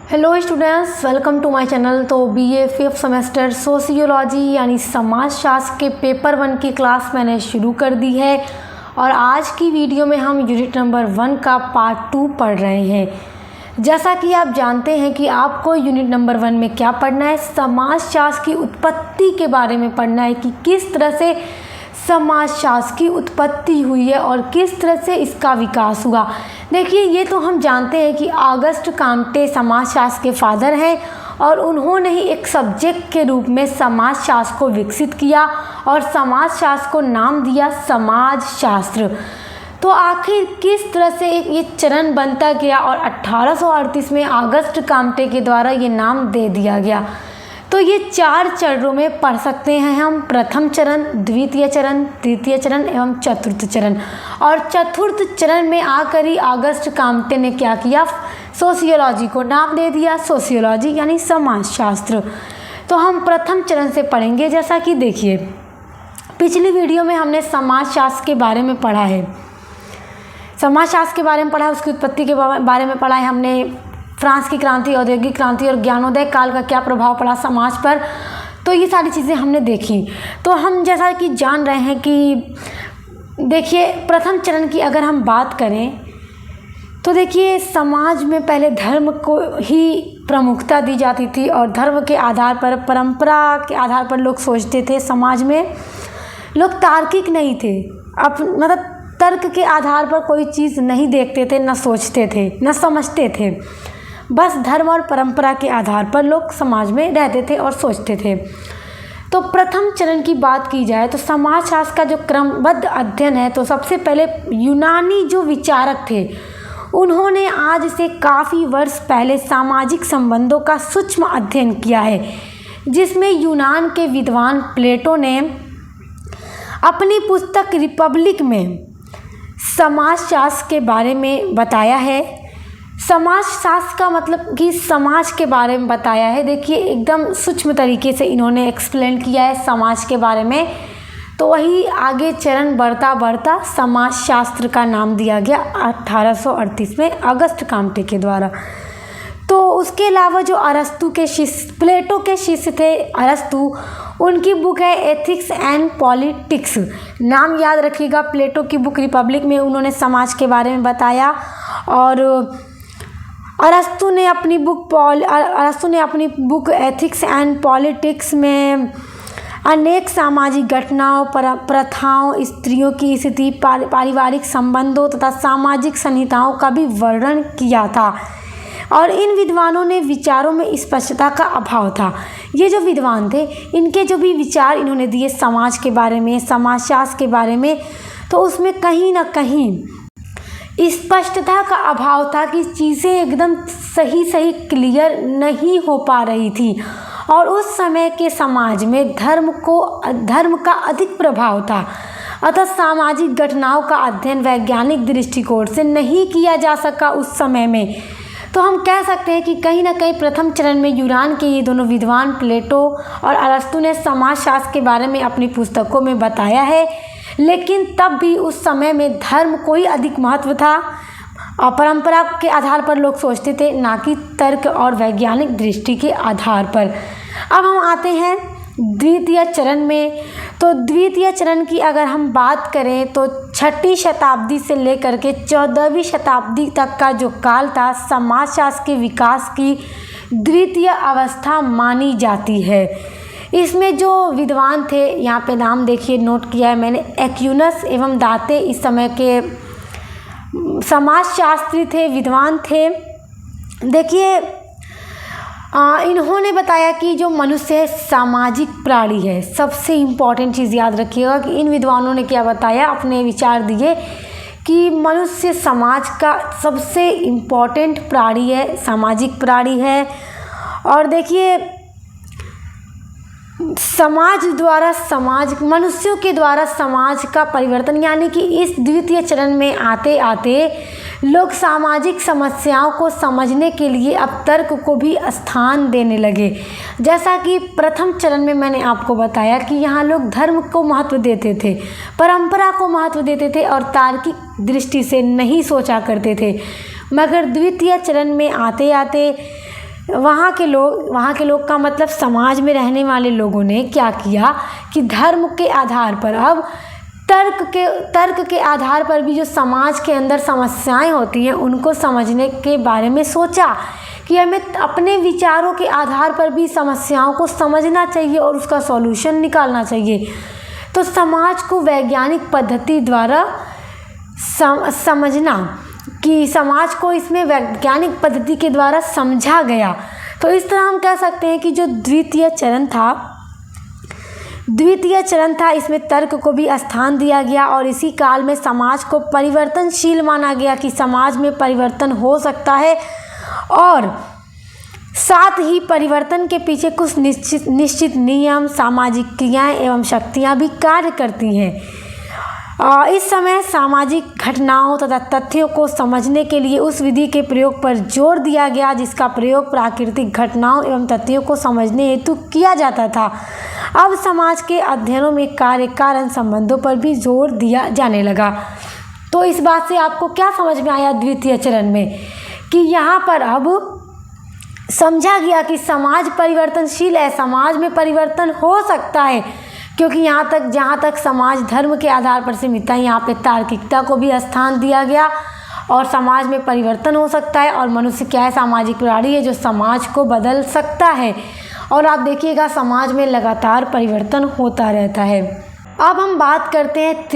Hello students, welcome to my channel. तो BA 5th semester sociology यानी समाजशास्त्र के पेपर 1 की क्लास मैंने शुरू कर दी है और आज की वीडियो में हम यूनिट नंबर 1 का पार्ट 2 पढ़ रहे हैं। जैसा कि आप जानते हैं कि आपको यूनिट नंबर 1 में क्या पढ़ना है, समाजशास्त्र की उत्पत्ति के बारे में पढ़ना है कि किस तरह से समाजशास्त्र की उत्पत्ति हुई है और किस तरह से इसका विकास हुआ। देखिए, ये तो हम जानते हैं कि ऑगस्ट काम्टे समाजशास्त्र के फादर हैं और उन्होंने ही एक सब्जेक्ट के रूप में समाजशास्त्र को विकसित किया और समाजशास्त्र को नाम दिया समाजशास्त्र। तो आखिर किस तरह से ये चरण बनता गया और 1838 में ऑगस्ट काम्टे के द्वारा ये नाम दे दिया गया। तो ये 4 चरणों में पढ़ सकते हैं हम, प्रथम चरण, द्वितीय चरण, तृतीय चरण एवं चतुर्थ चरण। और चतुर्थ चरण में आकर ही ऑगस्ट काम्टे ने क्या किया, सोशियोलॉजी को नाम दे दिया, सोशियोलॉजी यानी समाजशास्त्र। तो हम प्रथम चरण से पढ़ेंगे। जैसा कि देखिए, पिछली वीडियो में हमने समाजशास्त्र के बारे में पढ़ा है, समाजशास्त्र के बारे में पढ़ा है, उसकी उत्पत्ति के बारे में पढ़ा है हमने, फ्रांस की क्रांति, औद्योगिक क्रांति और ज्ञानोदय काल का क्या प्रभाव पड़ा समाज पर। तो ये सारी चीज़ें हमने देखी। तो हम जैसा कि जान रहे हैं कि देखिए, प्रथम चरण की अगर हम बात करें तो देखिए, समाज में पहले धर्म को ही प्रमुखता दी जाती थी और धर्म के आधार पर, परंपरा के आधार पर लोग सोचते थे। समाज में लोग तार्किक नहीं थे, मतलब तर्क के आधार पर कोई चीज़ नहीं देखते थे, न सोचते थे, न समझते थे। बस धर्म और परंपरा के आधार पर लोग समाज में रहते थे और सोचते थे। तो प्रथम चरण की बात की जाए तो समाजशास्त्र का जो क्रमबद्ध अध्ययन है, तो सबसे पहले यूनानी जो विचारक थे उन्होंने आज से काफ़ी वर्ष पहले सामाजिक संबंधों का सूक्ष्म अध्ययन किया है, जिसमें यूनान के विद्वान प्लेटो ने अपनी पुस्तक रिपब्लिक में समाजशास्त्र के बारे में बताया है। समाजशास्त्र का मतलब कि समाज के बारे में बताया है। देखिए, एकदम सूक्ष्म तरीके से इन्होंने एक्सप्लेन किया है समाज के बारे में। तो वही आगे चरण बढ़ता बढ़ता समाजशास्त्र का नाम दिया गया 1838 में अगस्त काम्टे के द्वारा। तो उसके अलावा जो अरस्तु के शिष्य, प्लेटो के शिष्य थे अरस्तु, उनकी बुक है एथिक्स एंड पॉलिटिक्स। नाम याद रखिएगा, प्लेटो की बुक रिपब्लिक में उन्होंने समाज के बारे में बताया। और अरस्तु ने अपनी बुक एथिक्स एंड पॉलिटिक्स में अनेक सामाजिक घटनाओं, प्रथाओं, स्त्रियों की स्थिति, पारिवारिक संबंधों तथा सामाजिक संहिताओं का भी वर्णन किया था। और इन विद्वानों ने विचारों में स्पष्टता का अभाव था। ये जो विद्वान थे, इनके जो भी विचार इन्होंने दिए समाज के बारे में, समाजशास्त्र के बारे में, तो उसमें कहीं ना कहीं स्पष्टता का अभाव था कि चीज़ें एकदम सही क्लियर नहीं हो पा रही थी। और उस समय के समाज में धर्म का अधिक प्रभाव था, अतः सामाजिक घटनाओं का अध्ययन वैज्ञानिक दृष्टिकोण से नहीं किया जा सका उस समय में। तो हम कह सकते हैं कि कहीं ना कहीं प्रथम चरण में यूनान के ये दोनों विद्वान प्लेटो और अरस्तु ने समाजशास्त्र के बारे में अपनी पुस्तकों में बताया है, लेकिन तब भी उस समय में धर्म को ही अधिक महत्व था और परंपरा के आधार पर लोग सोचते थे, ना कि तर्क और वैज्ञानिक दृष्टि के आधार पर। अब हम आते हैं द्वितीय चरण में। तो द्वितीय चरण की अगर हम बात करें तो 6वीं शताब्दी से लेकर के 14वीं शताब्दी तक का जो काल था, समाजशास्त्र के विकास की द्वितीय अवस्था मानी जाती है। इसमें जो विद्वान थे, यहाँ पे नाम देखिए, नोट किया है मैंने, एक्यूनस एवं दाते इस समय के समाजशास्त्री थे, विद्वान थे। देखिए, इन्होंने बताया कि जो मनुष्य है सामाजिक प्राणी है। सबसे इम्पॉर्टेंट चीज़ याद रखिएगा कि इन विद्वानों ने क्या बताया, अपने विचार दिए कि मनुष्य समाज का सबसे इम्पॉर्टेंट प्राणी है, सामाजिक प्राणी है। और देखिए, मनुष्यों के द्वारा समाज का परिवर्तन, यानी कि इस द्वितीय चरण में आते आते लोग सामाजिक समस्याओं को समझने के लिए अब तर्क को भी स्थान देने लगे। जैसा कि प्रथम चरण में मैंने आपको बताया कि यहाँ लोग धर्म को महत्व देते थे, परंपरा को महत्व देते थे और तार्किक दृष्टि से नहीं सोचा करते थे। मगर द्वितीय चरण में आते आते वहाँ के लोग का मतलब समाज में रहने वाले लोगों ने क्या किया कि धर्म के आधार पर अब तर्क के आधार पर भी जो समाज के अंदर समस्याएं होती हैं उनको समझने के बारे में सोचा कि हमें अपने विचारों के आधार पर भी समस्याओं को समझना चाहिए और उसका सॉल्यूशन निकालना चाहिए। तो समाज को वैज्ञानिक पद्धति द्वारा समझना कि समाज को इसमें वैज्ञानिक पद्धति के द्वारा समझा गया। तो इस तरह हम कह सकते हैं कि जो द्वितीय चरण था इसमें तर्क को भी स्थान दिया गया और इसी काल में समाज को परिवर्तनशील माना गया कि समाज में परिवर्तन हो सकता है और साथ ही परिवर्तन के पीछे कुछ निश्चित नियम, सामाजिक क्रियाएं एवं शक्तियां भी कार्य करती हैं। इस समय सामाजिक घटनाओं तथा तथ्यों को समझने के लिए उस विधि के प्रयोग पर जोर दिया गया जिसका प्रयोग प्राकृतिक घटनाओं एवं तथ्यों को समझने हेतु किया जाता था। अब समाज के अध्ययनों में कार्य कारण संबंधों पर भी जोर दिया जाने लगा। तो इस बात से आपको क्या समझ में आया द्वितीय चरण में कि यहाँ पर अब समझा गया कि समाज परिवर्तनशील है, समाज में परिवर्तन हो सकता है, क्योंकि जहाँ तक समाज धर्म के आधार पर सीमित है यहाँ पे तार्किकता को भी स्थान दिया गया और समाज में परिवर्तन हो सकता है और मनुष्य क्या है, सामाजिक प्राणी है जो समाज को बदल सकता है। और आप देखिएगा समाज में लगातार परिवर्तन होता रहता है। अब हम बात करते हैं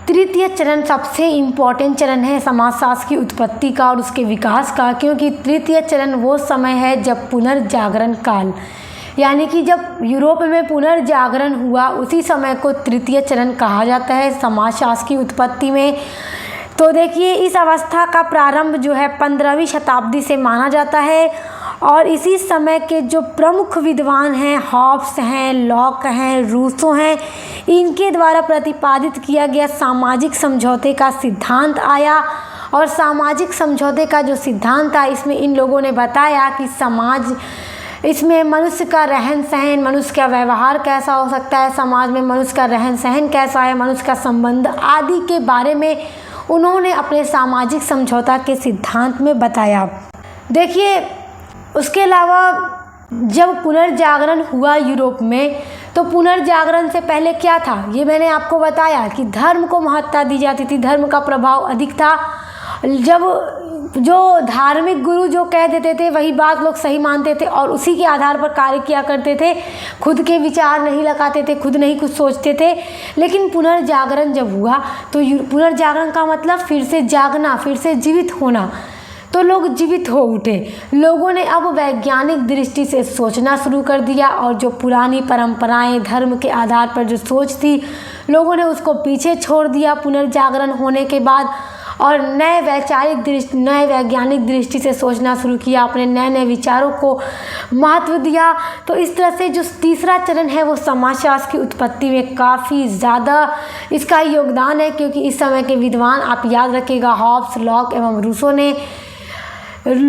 तृतीय चरण सबसे इम्पॉर्टेंट चरण है समाजशास्त्र की उत्पत्ति का और उसके विकास का, क्योंकि तृतीय चरण वो समय है जब पुनर्जागरण काल यानी कि जब यूरोप में पुनर्जागरण हुआ उसी समय को तृतीय चरण कहा जाता है समाजशास्त्र की उत्पत्ति में। तो देखिए इस अवस्था का प्रारंभ जो है 15वीं शताब्दी से माना जाता है और इसी समय के जो प्रमुख विद्वान हैं हॉब्स हैं, लॉक हैं, रूसो हैं, इनके द्वारा प्रतिपादित किया गया सामाजिक समझौते का सिद्धांत आया। और सामाजिक समझौते का जो सिद्धांत था इसमें इन लोगों ने बताया कि समाज इसमें मनुष्य का रहन सहन, मनुष्य का व्यवहार कैसा हो सकता है, समाज में मनुष्य का रहन सहन कैसा है, मनुष्य का संबंध आदि के बारे में उन्होंने अपने सामाजिक समझौता के सिद्धांत में बताया। देखिए उसके अलावा जब पुनर्जागरण हुआ यूरोप में तो पुनर्जागरण से पहले क्या था ये मैंने आपको बताया कि धर्म को महत्ता दी जाती थी, धर्म का प्रभाव अधिक था। जब जो धार्मिक गुरु जो कह देते थे वही बात लोग सही मानते थे और उसी के आधार पर कार्य किया करते थे, खुद के विचार नहीं लगाते थे, खुद नहीं कुछ सोचते थे। लेकिन पुनर्जागरण जब हुआ तो पुनर्जागरण का मतलब फिर से जागना, फिर से जीवित होना। तो लोग जीवित हो उठे, लोगों ने अब वैज्ञानिक दृष्टि से सोचना शुरू कर दिया और जो पुरानी परंपराएं धर्म के आधार पर जो सोच थी लोगों ने उसको पीछे छोड़ दिया पुनर्जागरण होने के बाद और नए वैज्ञानिक दृष्टि से सोचना शुरू किया, अपने नए विचारों को महत्व दिया। तो इस तरह से जो तीसरा चरण है वो समाजशास्त्र की उत्पत्ति में काफ़ी ज़्यादा इसका योगदान है, क्योंकि इस समय के विद्वान आप याद रखिएगा हॉब्स, लॉक एवं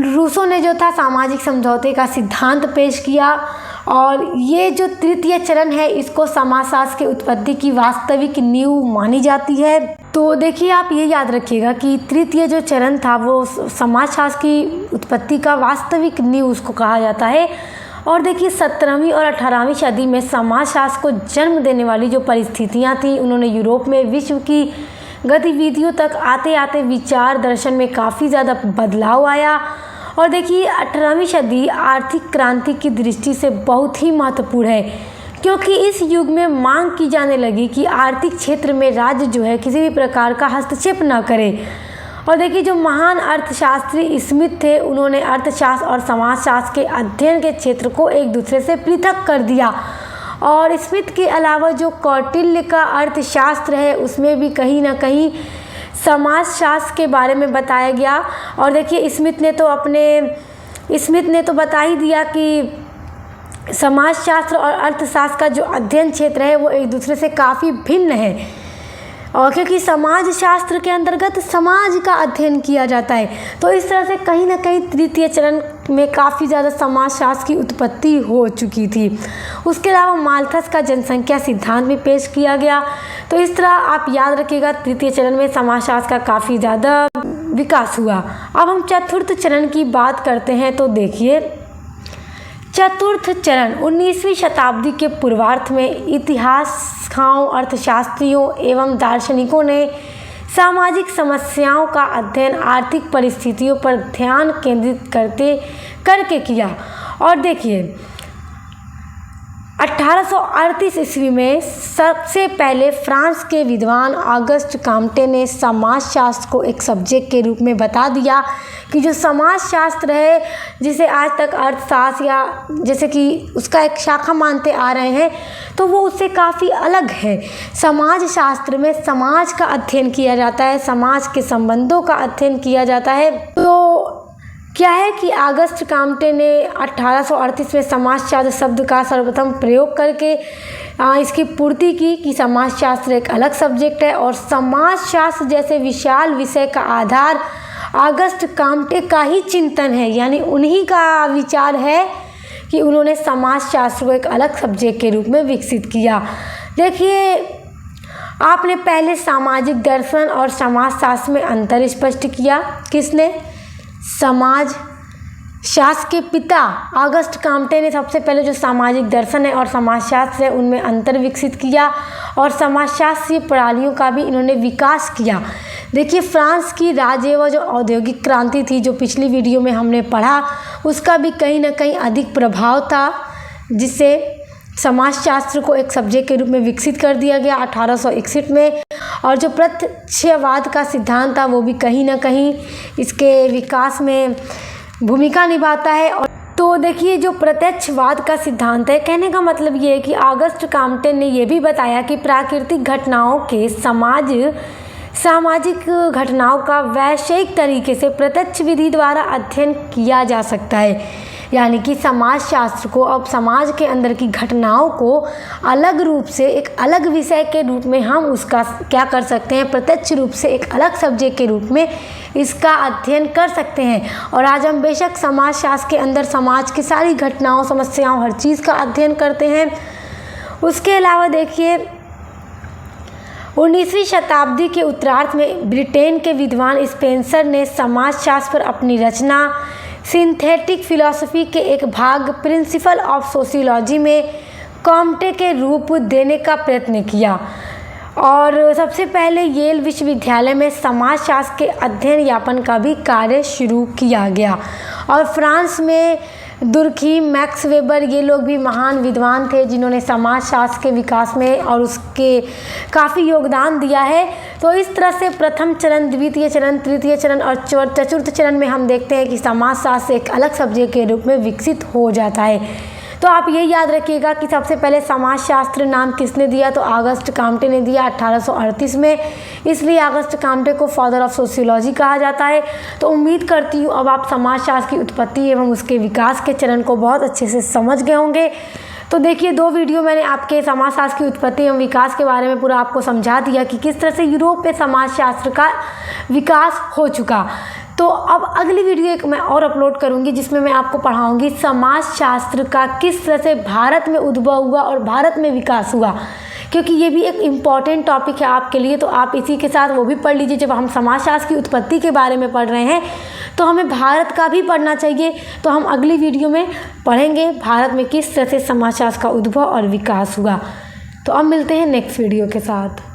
रूसो ने जो था सामाजिक समझौते का सिद्धांत पेश किया। और ये जो तृतीय चरण है इसको समाजशास्त्र की उत्पत्ति की वास्तविक नींव मानी जाती है। तो देखिए आप ये याद रखिएगा कि तृतीय जो चरण था वो समाजशास्त्र की उत्पत्ति का वास्तविक नींव उसको कहा जाता है। और देखिए 17वीं और 18वीं सदी में समाजशास्त्र को जन्म देने वाली जो परिस्थितियाँ थी उन्होंने यूरोप में विश्व की गतिविधियों तक आते आते विचार दर्शन में काफ़ी ज़्यादा बदलाव आया। और देखिए 18वीं सदी आर्थिक क्रांति की दृष्टि से बहुत ही महत्वपूर्ण है, क्योंकि इस युग में मांग की जाने लगी कि आर्थिक क्षेत्र में राज्य जो है किसी भी प्रकार का हस्तक्षेप न करे। और देखिए जो महान अर्थशास्त्री स्मिथ थे उन्होंने अर्थशास्त्र और समाजशास्त्र के अध्ययन के क्षेत्र को एक दूसरे से पृथक कर दिया। और स्मिथ के अलावा जो कौटिल्य का अर्थशास्त्र है उसमें भी कहीं ना कहीं समाजशास्त्र के बारे में बताया गया। और देखिए स्मिथ ने तो बता ही दिया कि समाजशास्त्र और अर्थशास्त्र का जो अध्ययन क्षेत्र है वो एक दूसरे से काफ़ी भिन्न है, और क्योंकि समाजशास्त्र के अंतर्गत समाज का अध्ययन किया जाता है। तो इस तरह से कहीं ना कहीं तृतीय चरण में काफ़ी ज़्यादा समाजशास्त्र की उत्पत्ति हो चुकी थी। उसके अलावा माल्थस का जनसंख्या सिद्धांत भी पेश किया गया। तो इस तरह आप याद रखिएगा तृतीय चरण में समाजशास्त्र का काफ़ी ज़्यादा विकास हुआ। अब हम चतुर्थ चरण की बात करते हैं तो देखिए, चतुर्थ चरण 19वीं शताब्दी के पूर्वार्ध में इतिहासकारों, अर्थशास्त्रियों एवं दार्शनिकों ने सामाजिक समस्याओं का अध्ययन आर्थिक परिस्थितियों पर ध्यान केंद्रित करके किया। और देखिए 1838 ईस्वी में सबसे पहले फ्रांस के विद्वान ऑगस्ट काम्टे ने समाजशास्त्र को एक सब्जेक्ट के रूप में बता दिया कि जो समाजशास्त्र है, जिसे आज तक अर्थशास्त्र या जैसे कि उसका एक शाखा मानते आ रहे हैं, तो वो उससे काफ़ी अलग है। समाजशास्त्र में समाज का अध्ययन किया जाता है, समाज के संबंधों का अध्ययन किया जाता है। तो क्या है कि ऑगस्ट काम्टे ने 1838 में समाजशास्त्र शब्द का सर्वप्रथम प्रयोग करके इसकी पूर्ति की कि समाजशास्त्र एक अलग सब्जेक्ट है और समाजशास्त्र जैसे विशाल विषय का आधार ऑगस्ट काम्टे का ही चिंतन है, यानी उन्हीं का विचार है कि उन्होंने समाजशास्त्र को एक अलग सब्जेक्ट के रूप में विकसित किया। देखिए, आपने पहले सामाजिक दर्शन और समाजशास्त्र में अंतर स्पष्ट किया। किसने? समाज शास्त्र के पिता ऑगस्ट काम्टे ने सबसे पहले जो सामाजिक दर्शन है और समाजशास्त्र है उनमें अंतर विकसित किया और समाजशास्त्रीय प्रणालियों का भी इन्होंने विकास किया। देखिए, फ्रांस की राज्य व जो औद्योगिक क्रांति थी, जो पिछली वीडियो में हमने पढ़ा, उसका भी कहीं ना कहीं अधिक प्रभाव था, जिससे समाजशास्त्र को एक सब्जेक्ट के रूप में विकसित कर दिया गया 1861 में। और जो प्रत्यक्षवाद का सिद्धांत था वो भी कहीं ना कहीं इसके विकास में भूमिका निभाता है। और तो देखिए, जो प्रत्यक्षवाद का सिद्धांत है, कहने का मतलब ये है कि ऑगस्ट काम्टे ने ये भी बताया कि प्राकृतिक घटनाओं के सामाजिक घटनाओं का वैश्विक तरीके से प्रत्यक्ष विधि द्वारा अध्ययन किया जा सकता है। यानी कि समाजशास्त्र को अब समाज के अंदर की घटनाओं को अलग रूप से एक अलग विषय के रूप में हम उसका क्या कर सकते हैं, प्रत्यक्ष रूप से एक अलग सब्जेक्ट के रूप में इसका अध्ययन कर सकते हैं। और आज हम बेशक समाजशास्त्र के अंदर समाज की सारी घटनाओं, समस्याओं, हर चीज़ का अध्ययन करते हैं। उसके अलावा देखिए, 19वीं शताब्दी के उत्तरार्ध में ब्रिटेन के विद्वान स्पेंसर ने समाजशास्त्र पर अपनी रचना सिंथेटिक फिलॉसफी के एक भाग प्रिंसिपल ऑफ सोशियोलॉजी में काम्टे के रूप देने का प्रयत्न किया। और सबसे पहले येल विश्वविद्यालय में समाजशास्त्र के अध्ययन यापन का भी कार्य शुरू किया गया। और फ्रांस में दुर्खीम, मैक्स वेबर, ये लोग भी महान विद्वान थे जिन्होंने समाजशास्त्र के विकास में और उसके काफ़ी योगदान दिया है। तो इस तरह से प्रथम चरण, द्वितीय चरण, तृतीय चरण और चतुर्थ चरण में हम देखते हैं कि समाजशास्त्र एक अलग सब्जेक्ट के रूप में विकसित हो जाता है। तो आप ये याद रखिएगा कि सबसे पहले समाजशास्त्र नाम किसने दिया, तो ऑगस्ट काम्टे ने दिया 1838 में, इसलिए ऑगस्ट काम्टे को फादर ऑफ सोशियोलॉजी कहा जाता है। तो उम्मीद करती हूँ अब आप समाजशास्त्र की उत्पत्ति एवं उसके विकास के चरण को बहुत अच्छे से समझ गए होंगे। तो देखिए, 2 वीडियो मैंने आपके समाजशास्त्र की उत्पत्ति एवं विकास के बारे में पूरा आपको समझा दिया कि किस तरह से यूरोप में समाजशास्त्र का विकास हो चुका। तो अब अगली वीडियो एक मैं और अपलोड करूंगी जिसमें मैं आपको पढ़ाऊंगी समाजशास्त्र का किस तरह से भारत में उद्भव हुआ और भारत में विकास हुआ, क्योंकि ये भी एक इम्पॉर्टेंट टॉपिक है आपके लिए। तो आप इसी के साथ वो भी पढ़ लीजिए। जब हम समाजशास्त्र की उत्पत्ति के बारे में पढ़ रहे हैं तो हमें भारत का भी पढ़ना चाहिए। तो हम अगली वीडियो में पढ़ेंगे भारत में किस तरह से समाजशास्त्र का उद्भव और विकास हुआ। तो अब मिलते हैं नेक्स्ट वीडियो के साथ।